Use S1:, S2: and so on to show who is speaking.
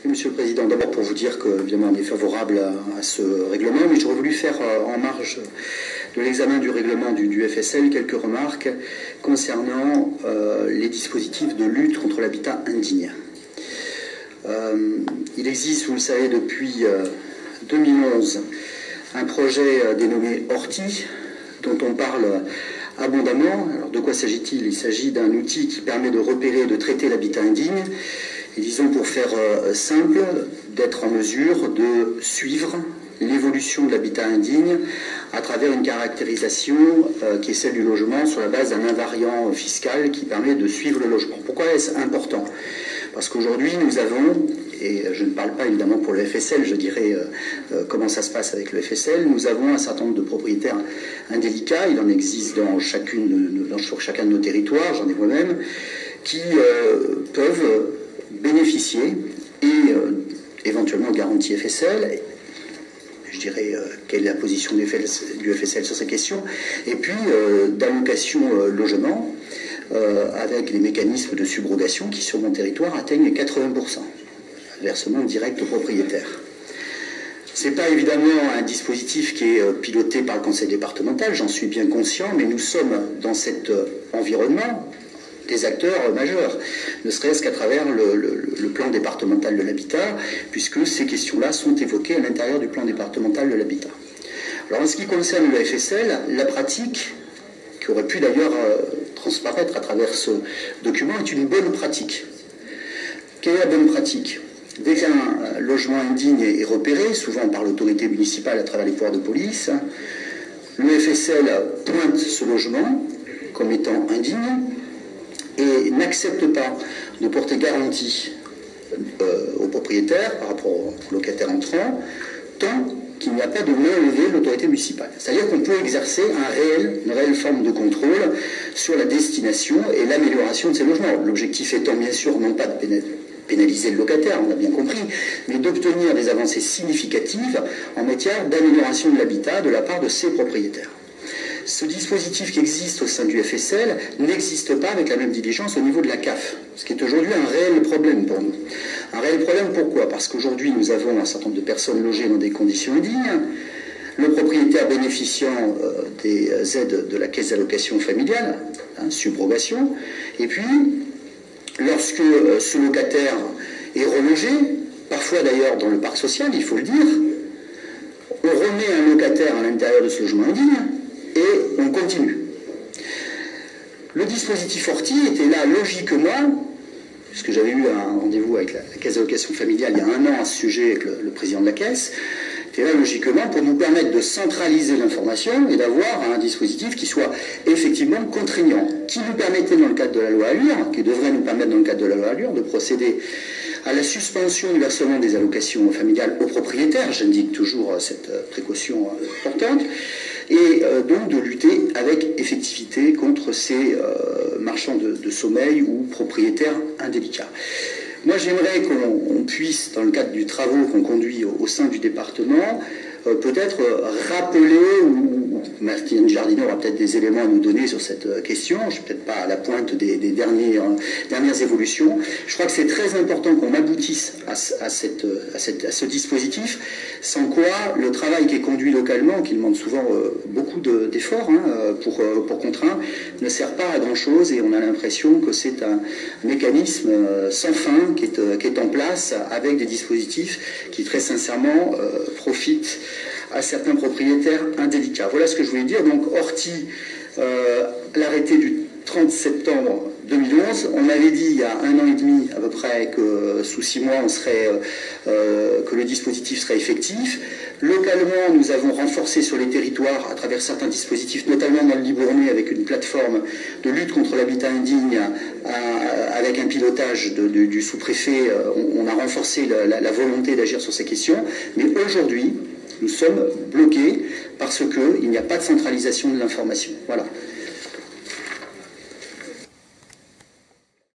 S1: Monsieur le Président, d'abord pour vous dire que, évidemment, on est favorable à ce règlement, mais j'aurais voulu faire en marge de l'examen du règlement du FSL quelques remarques concernant les dispositifs de lutte contre l'habitat indigne. Il existe, vous le savez, depuis 2011, un projet dénommé Orti, dont on parle abondamment. Alors, de quoi s'agit-il? Il s'agit d'un outil qui permet de repérer et de traiter l'habitat indigne, et disons pour faire simple, d'être en mesure de suivre l'évolution de l'habitat indigne à travers une caractérisation qui est celle du logement sur la base d'un invariant fiscal qui permet de suivre le logement. Pourquoi est-ce important? Parce qu'aujourd'hui, nous avons, et je ne parle pas évidemment pour le FSL, je dirais comment ça se passe avec le FSL, nous avons un certain nombre de propriétaires indélicats, il en existe sur chacun de nos territoires, j'en ai moi-même, qui peuvent bénéficier et éventuellement garantie FSL. Je dirais quelle est la position du FSL sur ces questions, et puis d'allocation logement, avec les mécanismes de subrogation qui, sur mon territoire, atteignent 80%, versement direct aux propriétaires. Ce n'est pas évidemment un dispositif qui est piloté par le conseil départemental, j'en suis bien conscient, mais nous sommes dans cet environnement des acteurs majeurs, ne serait-ce qu'à travers le plan départemental de l'habitat, puisque ces questions-là sont évoquées à l'intérieur du plan départemental de l'habitat. Alors en ce qui concerne le FSL, la pratique, qui aurait pu d'ailleurs transparaître à travers ce document, est une bonne pratique. Quelle est la bonne pratique? Dès qu'un logement indigne est repéré, souvent par l'autorité municipale à travers les pouvoirs de police, le FSL pointe ce logement comme étant indigne et n'accepte pas de porter garantie au propriétaire par rapport au locataire entrant, tant qu'il n'y a pas de main levée de l'autorité municipale. C'est-à-dire qu'on peut exercer une réelle forme de contrôle sur la destination et l'amélioration de ces logements. L'objectif étant bien sûr non pas de pénaliser le locataire, on l'a bien compris, mais d'obtenir des avancées significatives en matière d'amélioration de l'habitat de la part de ses propriétaires. Ce dispositif qui existe au sein du FSL n'existe pas avec la même diligence au niveau de la CAF, ce qui est aujourd'hui un réel problème pour nous. Un réel problème pourquoi? Parce qu'aujourd'hui nous avons un certain nombre de personnes logées dans des conditions indignes, le propriétaire bénéficiant des aides de la caisse d'allocation familiale, subrogation, et puis lorsque ce locataire est relogé, parfois d'ailleurs dans le parc social, il faut le dire, on remet un locataire à l'intérieur de ce logement indigne, et on continue. Le dispositif Orti était là logiquement, puisque j'avais eu un rendez-vous avec la caisse d'allocation familiale il y a un an à ce sujet avec le président de la caisse, était là logiquement pour nous permettre de centraliser l'information et d'avoir un dispositif qui soit effectivement contraignant, qui nous permettait dans le cadre de la loi ALUR, qui devrait nous permettre dans le cadre de la loi ALUR de procéder à la suspension du versement des allocations familiales aux propriétaires, j'indique toujours cette précaution importante, et donc de lutter avec effectivité contre ces marchands de sommeil ou propriétaires indélicats. Moi, j'aimerais qu'on puisse, dans le cadre du travaux qu'on conduit au sein du département, peut-être rappeler, ou Martine Jardino aura peut-être des éléments à nous donner sur cette question, je ne suis peut-être pas à la pointe des dernières évolutions. Je crois que c'est très important qu'on aboutisse à ce dispositif, sans quoi le travail qui est conduit localement, qui demande souvent beaucoup d'efforts pour contraindre, ne sert pas à grand-chose, et on a l'impression que c'est un mécanisme sans fin qui est en place, avec des dispositifs qui très sincèrement profitent à certains propriétaires indélicats. Voilà ce que je voulais dire. Donc Orti, l'arrêté du 30 septembre 2011, on avait dit il y a un an et demi à peu près que sous 6 mois que le dispositif serait effectif. Localement, nous avons renforcé sur les territoires à travers certains dispositifs, notamment dans le Libournais avec une plateforme de lutte contre l'habitat indigne avec un pilotage du sous-préfet. On a renforcé la volonté d'agir sur ces questions, mais aujourd'hui nous sommes bloqués parce qu'il n'y a pas de centralisation de l'information. Voilà.